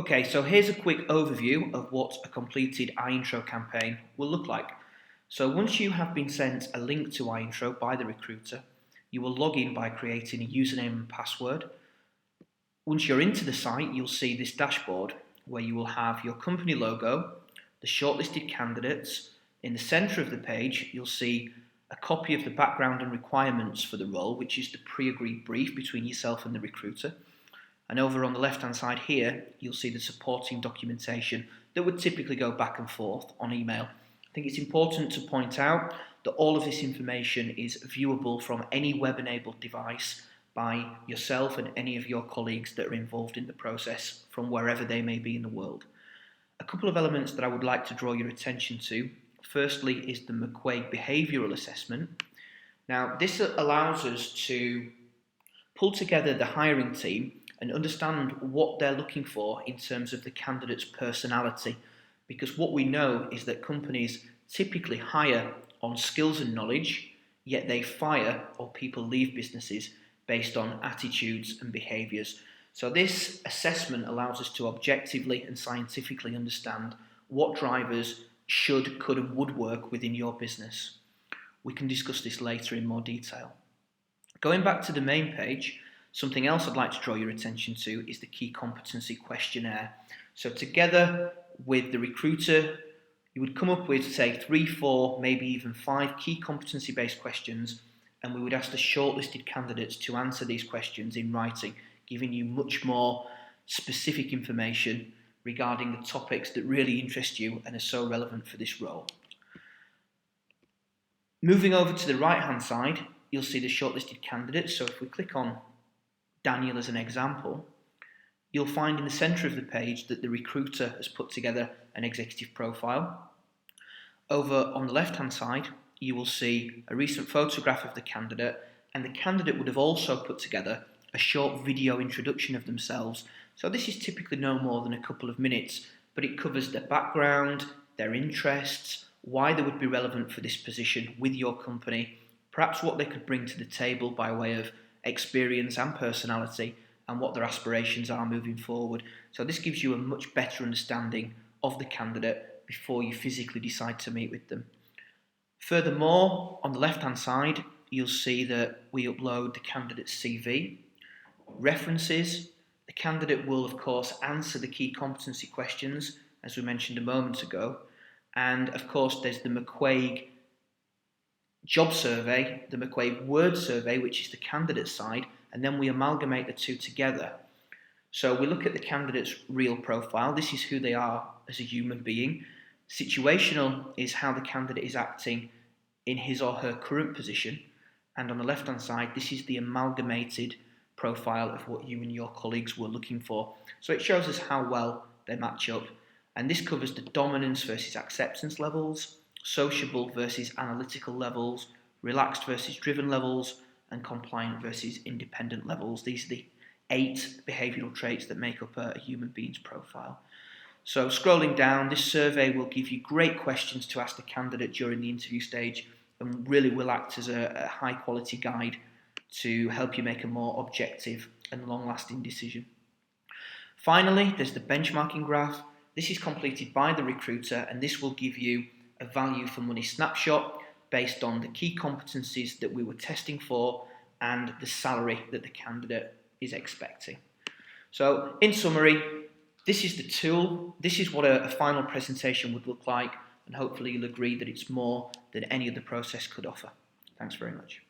Okay, so here's a quick overview of what a completed iIntro campaign will look like. So once you have been sent a link to iIntro by the recruiter, you will log in by creating a username and password. Once you're into the site, you'll see this dashboard where you will have your company logo, the shortlisted candidates. In the centre of the page, you'll see a copy of the background and requirements for the role, which is the pre-agreed brief between yourself and the recruiter. And over on the left-hand side here, you'll see the supporting documentation that would typically go back and forth on email. I think it's important to point out that all of this information is viewable from any web-enabled device by yourself and any of your colleagues that are involved in the process from wherever they may be in the world. A couple of elements that I would like to draw your attention to. Firstly is the McQuaig Behavioural Assessment. Now, this allows us to pull together the hiring team and understand what they're looking for in terms of the candidate's personality. Because what we know is that companies typically hire on skills and knowledge, yet they fire or people leave businesses based on attitudes and behaviours. So this assessment allows us to objectively and scientifically understand what drivers should, could and would work within your business. We can discuss this later in more detail. Going back to the main page, something else I'd like to draw your attention to is the key competency questionnaire. So together with the recruiter, you would come up with, say, 3, 4, maybe even 5 key competency-based questions, and we would ask the shortlisted candidates to answer these questions in writing, giving you much more specific information regarding the topics that really interest you and are so relevant for this role. Moving over to the right-hand side, you'll see the shortlisted candidates. So if we click on Daniel as an example, you'll find in the centre of the page that the recruiter has put together an executive profile. Over on the left-hand side, you will see a recent photograph of the candidate, and the candidate would have also put together a short video introduction of themselves. So this is typically no more than a couple of minutes, but it covers their background, their interests, why they would be relevant for this position with your company, perhaps what they could bring to the table by way of experience and personality, and what their aspirations are moving forward. So this gives you a much better understanding of the candidate before you physically decide to meet with them. Furthermore, on the left-hand side, you'll see that we upload the candidate's CV, references. The candidate will, of course, answer the key competency questions, as we mentioned a moment ago. And, of course, there's the McQuaig job survey, the McQuaig word survey, which is the candidate side, and then we amalgamate the two together. So we look at the candidate's real profile. This is who they are as a human being. Situational is how the candidate is acting in his or her current position. And on the left-hand side, this is the amalgamated profile of what you and your colleagues were looking for. So it shows us how well they match up. And this covers the dominance versus acceptance levels, sociable versus analytical levels, relaxed versus driven levels, and compliant versus independent levels. These are the 8 behavioural traits that make up a human being's profile. So scrolling down, this survey will give you great questions to ask the candidate during the interview stage and really will act as a high quality guide to help you make a more objective and long-lasting decision. Finally, there's the benchmarking graph. This is completed by the recruiter, and this will give you a value for money snapshot based on the key competencies that we were testing for and the salary that the candidate is expecting. So in summary, this is the tool. This is what a final presentation would look like, and hopefully you'll agree that it's more than any other process could offer. Thanks very much.